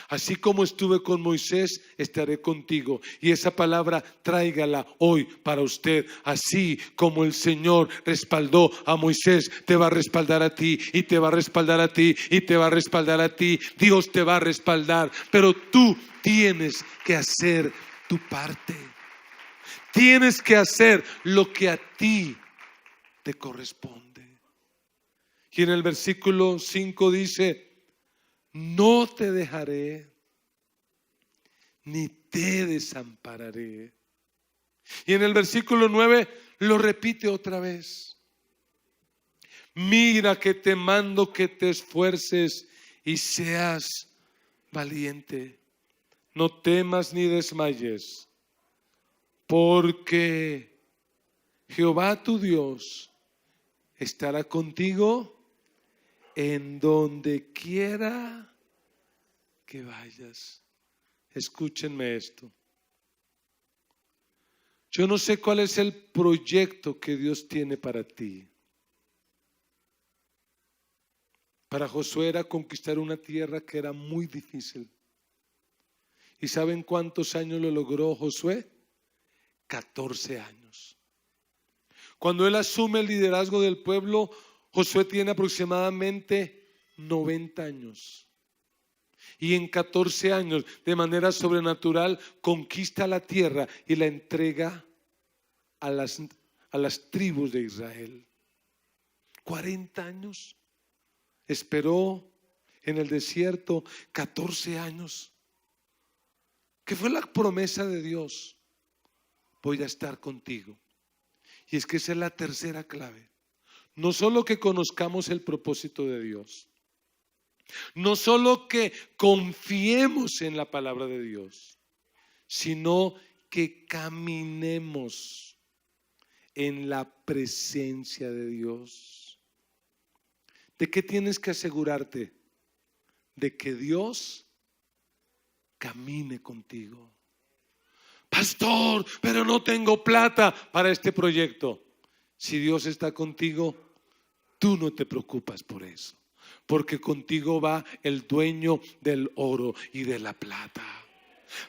Así como estuve con Moisés, estaré contigo. Y esa palabra tráigala hoy para usted. Así como el Señor respaldó a Moisés, te va a respaldar a ti, y te va a respaldar a ti, y te va a respaldar a ti. Dios te va a respaldar, pero tú tienes que hacer tu parte. Tienes que hacer lo que a ti te corresponde. Y en el versículo 5 dice: no te dejaré, ni te desampararé. Y en el versículo 9 lo repite otra vez: mira que te mando que te esfuerces y seas valiente. No temas ni desmayes, porque Jehová tu Dios estará contigo en donde quiera que vayas. Escúchenme esto. Yo no sé cuál es el proyecto que Dios tiene para ti. Para Josué era conquistar una tierra que era muy difícil. ¿Y saben cuántos años lo logró Josué? 14 años. Cuando él asume el liderazgo del pueblo, Josué tiene aproximadamente 90 años. Y en 14 años, de manera sobrenatural, conquista la tierra y la entrega a las tribus de Israel. 40 años. Esperó en el desierto 14 años. ¿Qué fue la promesa de Dios? Voy a estar contigo. Y es que esa es la tercera clave. No solo que conozcamos el propósito de Dios, no solo que confiemos en la palabra de Dios, sino que caminemos en la presencia de Dios. ¿De qué tienes que asegurarte? De que Dios camine contigo. Pastor, pero no tengo plata para este proyecto. Si Dios está contigo, tú no te preocupas por eso, porque contigo va el dueño del oro y de la plata.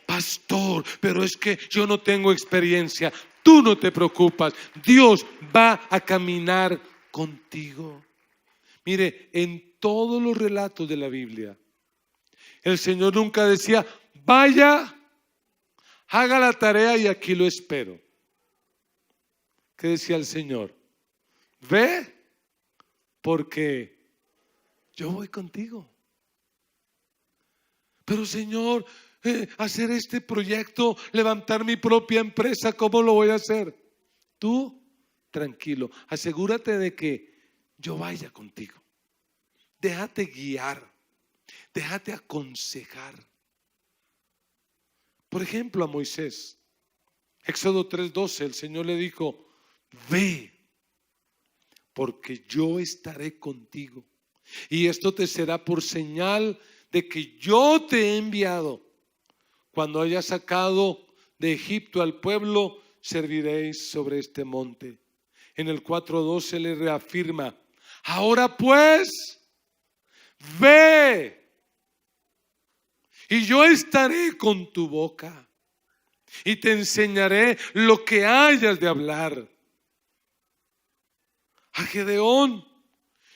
Pastor, pero es que yo no tengo experiencia. Tú no te preocupas, Dios va a caminar contigo. Mire, en todos los relatos de la Biblia, el Señor nunca decía: vaya, haga la tarea y aquí lo espero. ¿Qué decía el Señor? Ve, porque yo voy contigo. Pero Señor, hacer este proyecto, levantar mi propia empresa, ¿cómo lo voy a hacer? Tú, tranquilo, asegúrate de que yo vaya contigo. Déjate guiar, déjate aconsejar. Por ejemplo, a Moisés, Éxodo 3:12, el Señor le dijo: ve, porque yo estaré contigo, y esto te será por señal de que yo te he enviado. Cuando hayas sacado de Egipto al pueblo, serviréis sobre este monte. En el 4:12 le reafirma: ahora pues, ve, y yo estaré con tu boca, y te enseñaré lo que hayas de hablar. A Gedeón,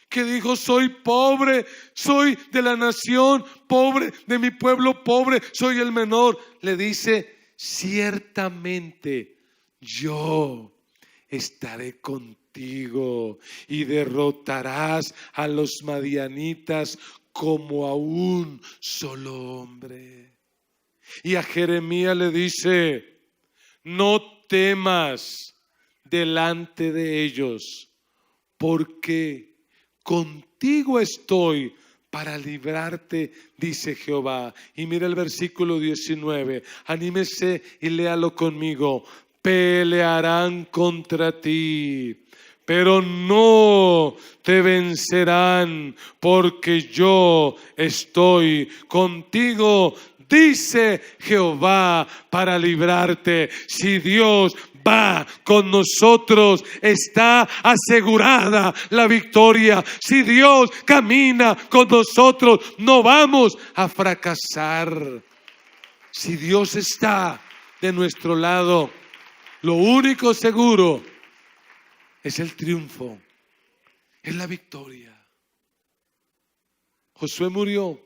que dijo: soy pobre, soy de la nación pobre, de mi pueblo pobre, soy el menor, le dice: ciertamente yo estaré contigo y derrotarás a los madianitas como a un solo hombre. Y a Jeremías le dice: no temas delante de ellos, porque contigo estoy para librarte, dice Jehová. Y mira el versículo 19, anímese y léalo conmigo. Pelearán contra ti, pero no te vencerán, porque yo estoy contigo, dice Jehová, para librarte. Si Dios va con nosotros, está asegurada la victoria. Si Dios camina con nosotros, no vamos a fracasar. Si Dios está de nuestro lado, lo único seguro es el triunfo, es la victoria. Josué murió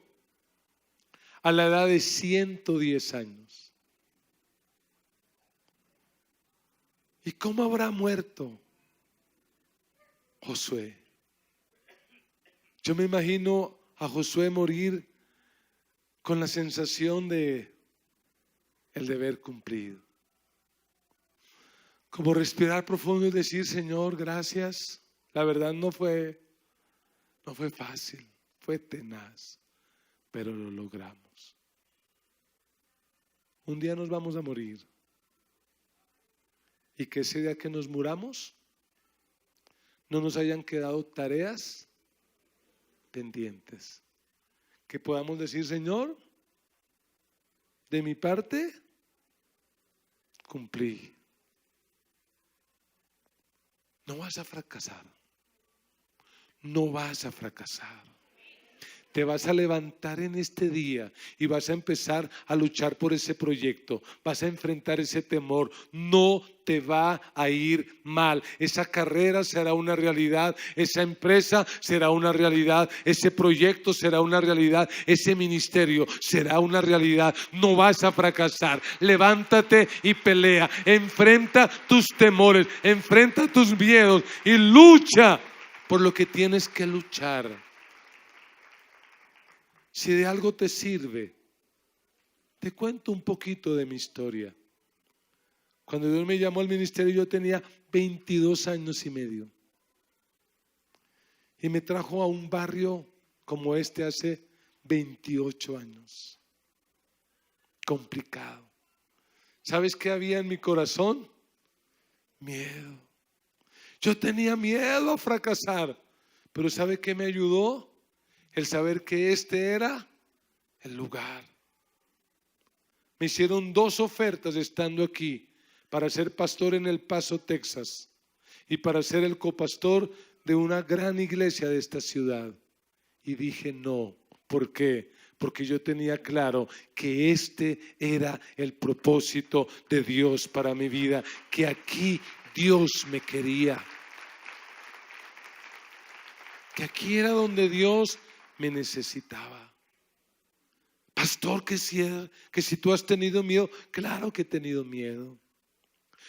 a la edad de 110 años. ¿Y cómo habrá muerto Josué? Yo me imagino a Josué morir con la sensación de el deber cumplido. Como respirar profundo y decir: Señor, gracias. La verdad no fue fácil, fue tenaz, pero lo logramos. Un día nos vamos a morir. Y que ese día que nos muramos no nos hayan quedado tareas pendientes. Que podamos decir: Señor, de mi parte cumplí. No vas a fracasar. No vas a fracasar. Te vas a levantar en este día y vas a empezar a luchar por ese proyecto. Vas a enfrentar ese temor. No te va a ir mal. Esa carrera será una realidad. Esa empresa será una realidad. Ese proyecto será una realidad. Ese ministerio será una realidad. No vas a fracasar. Levántate y pelea. Enfrenta tus temores. Enfrenta tus miedos y lucha por lo que tienes que luchar. Si de algo te sirve, te cuento un poquito de mi historia. Cuando Dios me llamó al ministerio, yo tenía 22 años y medio. Y me trajo a un barrio como este hace 28 años. Complicado. ¿Sabes qué había en mi corazón? Miedo. Yo tenía miedo a fracasar. Pero ¿sabe qué me ayudó? El saber que este era el lugar. Me hicieron 2 ofertas estando aquí para ser pastor en El Paso, Texas, y para ser el copastor de una gran iglesia de esta ciudad. Y dije no. ¿Por qué? Porque yo tenía claro que este era el propósito de Dios para mi vida, que aquí Dios me quería, que aquí era donde Dios me necesitaba. Pastor, que si tú has tenido miedo. Claro que he tenido miedo.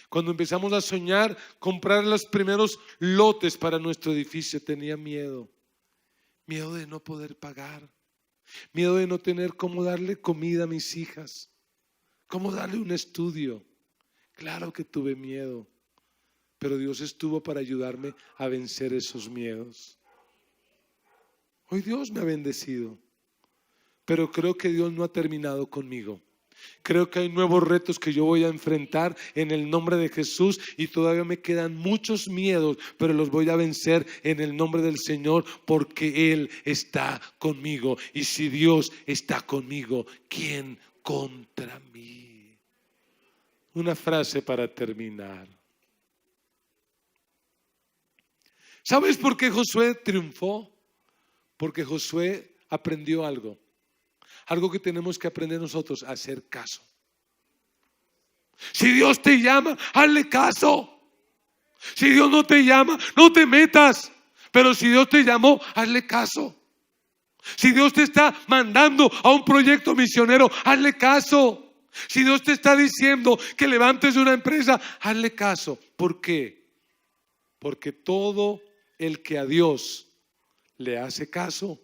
Cuando empezamos a soñar comprar los primeros lotes para nuestro edificio, tenía miedo. Miedo de no poder pagar. Miedo de no tener cómo darle comida a mis hijas, cómo darle un estudio. Claro que tuve miedo, pero Dios estuvo para ayudarme a vencer esos miedos. Hoy Dios me ha bendecido, pero creo que Dios no ha terminado conmigo. Creo que hay nuevos retos que yo voy a enfrentar en el nombre de Jesús, y todavía me quedan muchos miedos, pero los voy a vencer en el nombre del Señor, porque Él está conmigo. Y si Dios está conmigo, ¿quién contra mí? Una frase para terminar. ¿Sabes por qué Josué triunfó? Porque Josué aprendió algo que tenemos que aprender nosotros: a hacer caso. Si Dios te llama, hazle caso. Si Dios no te llama, no te metas. Pero si Dios te llamó, hazle caso. Si Dios te está mandando a un proyecto misionero, hazle caso. Si Dios te está diciendo que levantes una empresa, hazle caso. ¿Por qué? Porque todo el que a Dios le hace caso,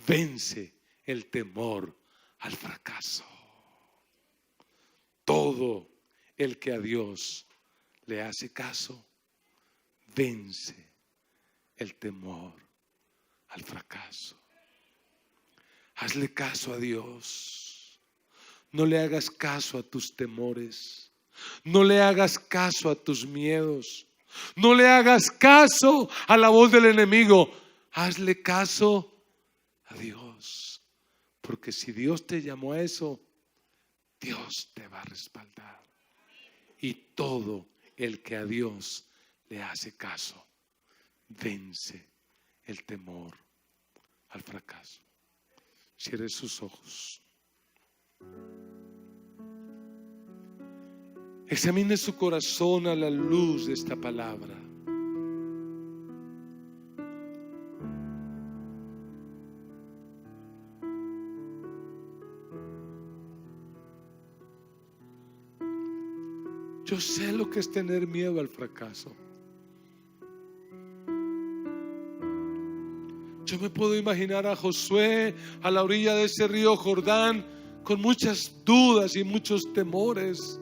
vence el temor al fracaso. Todo el que a Dios le hace caso, vence el temor al fracaso. Hazle caso a Dios. No le hagas caso a tus temores. No le hagas caso a tus miedos. No le hagas caso a la voz del enemigo. Hazle caso a Dios. Porque si Dios te llamó a eso, Dios te va a respaldar. Y todo el que a Dios le hace caso vence el temor al fracaso. Cierre sus ojos. Examine su corazón a la luz de esta palabra. Yo sé lo que es tener miedo al fracaso. Yo me puedo imaginar a Josué a la orilla de ese río Jordán con muchas dudas y muchos temores.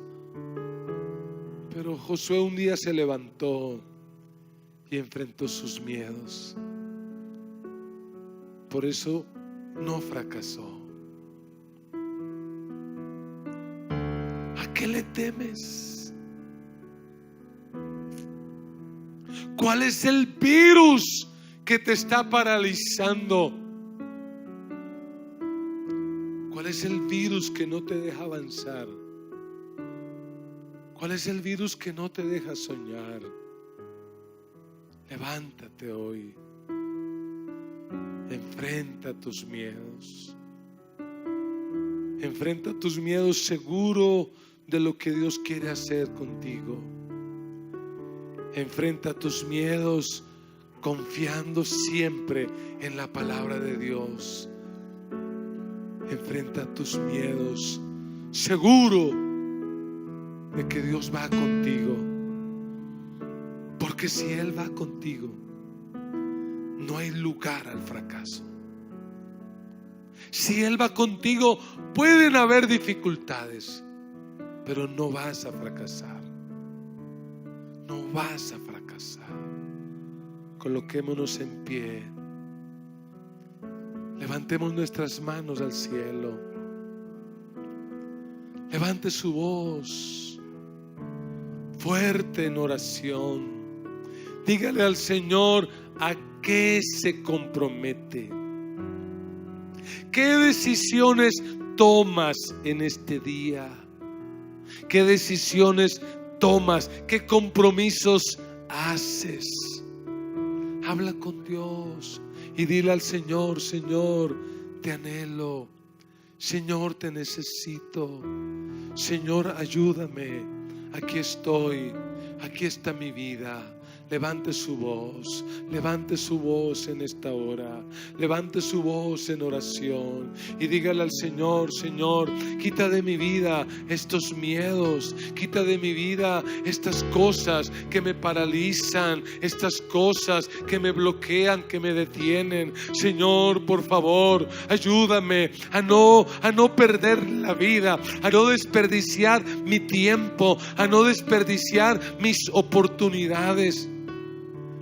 Pero Josué un día se levantó y enfrentó sus miedos. Por eso no fracasó. ¿A qué le temes? ¿Cuál es el virus que te está paralizando? ¿Cuál es el virus que no te deja avanzar? ¿Cuál es el virus que no te deja soñar? Levántate hoy. Enfrenta tus miedos. Enfrenta tus miedos seguro de lo que Dios quiere hacer contigo. Enfrenta tus miedos confiando siempre en la palabra de Dios. Enfrenta tus miedos seguro de que Dios va contigo. Porque si Él va contigo, no hay lugar al fracaso. Si Él va contigo, pueden haber dificultades, pero no vas a fracasar. No vas a fracasar. Coloquémonos en pie. Levantemos nuestras manos al cielo. Levante su voz fuerte en oración. Dígale al Señor a qué se compromete. ¿Qué decisiones tomas en este día? ¿Qué decisiones tomas? ¿Qué compromisos haces? Habla con Dios y dile al Señor: Señor, te anhelo. Señor, te necesito. Señor, ayúdame. Aquí estoy. Aquí está mi vida. Levante su voz en esta hora. Levante su voz en oración y dígale al Señor: Señor, quita de mi vida estos miedos, quita de mi vida estas cosas que me paralizan, estas cosas que me bloquean, que me detienen. Señor, por favor, ayúdame a no perder la vida, a no desperdiciar mi tiempo, a no desperdiciar mis oportunidades.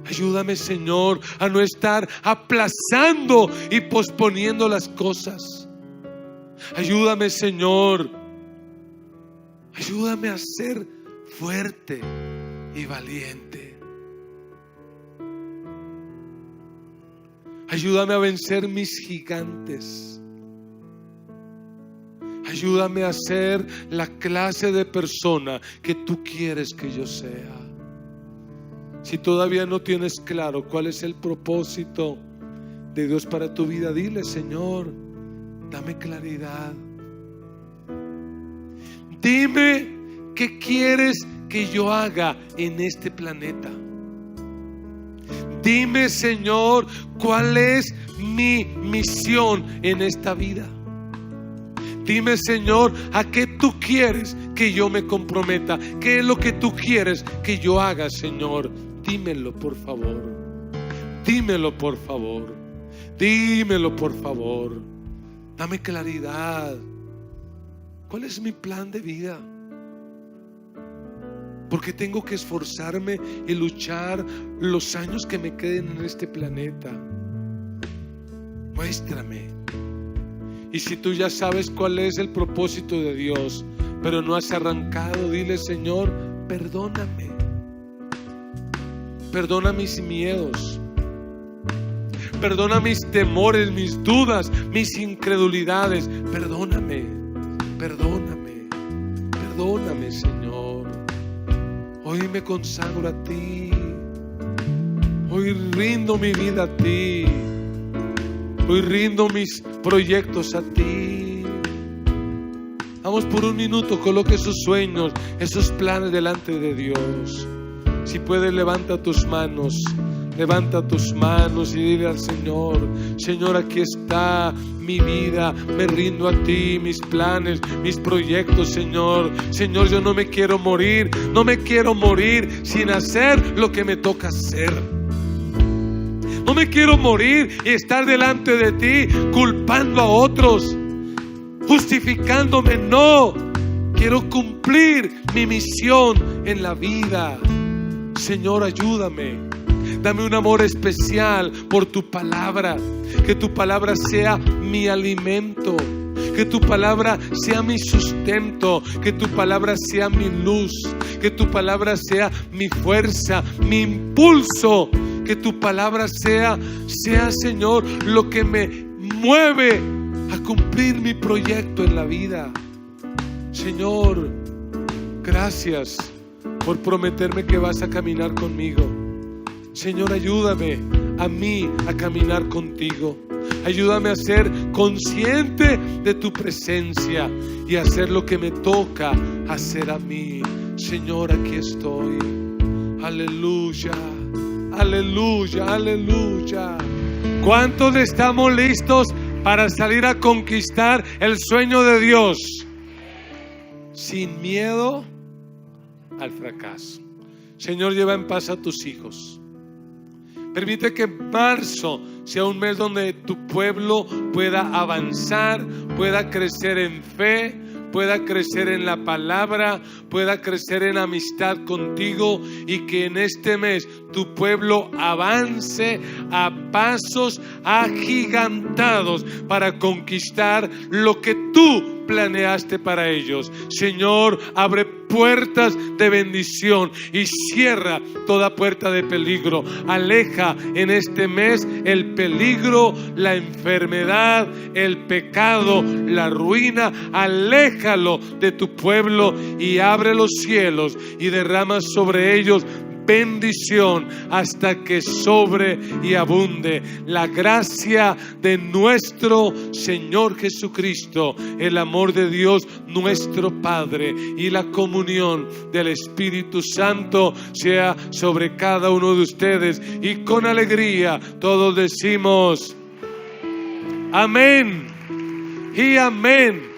Ayúdame, Señor, a no estar aplazando y posponiendo las cosas. Ayúdame, Señor. Ayúdame a ser fuerte y valiente. Ayúdame a vencer mis gigantes. Ayúdame a ser la clase de persona que tú quieres que yo sea. Si todavía no tienes claro cuál es el propósito de Dios para tu vida, dile: Señor, dame claridad. Dime qué quieres que yo haga en este planeta. Dime, Señor, cuál es mi misión en esta vida. Dime, Señor, a qué tú quieres que yo me comprometa. ¿Qué es lo que tú quieres que yo haga, Señor? Dímelo, por favor. Dímelo, por favor. Dímelo, por favor. Dame claridad. ¿Cuál es mi plan de vida? Porque tengo que esforzarme y luchar los años que me queden en este planeta. Muéstrame. Y si tú ya sabes cuál es el propósito de Dios, pero no has arrancado, dile: Señor, perdóname. Perdona mis miedos. Perdona mis temores, mis dudas, mis incredulidades. Perdóname, perdóname, perdóname, Señor. Hoy me consagro a ti. Hoy rindo mi vida a ti. Hoy rindo mis proyectos a ti. Vamos por un minuto, coloque esos sueños, esos planes delante de Dios. Si puedes, levanta tus manos y dile al Señor: Señor, aquí está mi vida, me rindo a ti, mis planes, mis proyectos, Señor. Señor, yo no me quiero morir sin hacer lo que me toca hacer. No me quiero morir y estar delante de ti culpando a otros, justificándome. No, quiero cumplir mi misión en la vida. Señor, ayúdame. Dame un amor especial por tu palabra. Que tu palabra sea mi alimento. Que tu palabra sea mi sustento. Que tu palabra sea mi luz. Que tu palabra sea mi fuerza, mi impulso. Que tu palabra sea, Señor, lo que me mueve a cumplir mi proyecto en la vida. Señor, gracias por prometerme que vas a caminar conmigo. Señor, ayúdame a mí a caminar contigo. Ayúdame a ser consciente de tu presencia y a hacer lo que me toca hacer a mí. Señor, aquí estoy. Aleluya, aleluya, aleluya. ¿Cuántos estamos listos para salir a conquistar el sueño de Dios? Sin miedo al fracaso. Señor, lleva en paz a tus hijos. Permite que marzo sea un mes donde tu pueblo pueda avanzar, pueda crecer en fe, pueda crecer en la palabra, pueda crecer en amistad contigo, y que en este mes tu pueblo avance a pasos agigantados para conquistar lo que tú planeaste para ellos. Señor, abre puertas de bendición y cierra toda puerta de peligro. Aleja en este mes el peligro, la enfermedad, el pecado, la ruina. Aléjalo de tu pueblo y abre los cielos y derrama sobre ellos bendición hasta que sobre y abunde la gracia de nuestro Señor Jesucristo, el amor de Dios nuestro Padre y la comunión del Espíritu Santo sea sobre cada uno de ustedes. Y con alegría todos decimos amén y amén.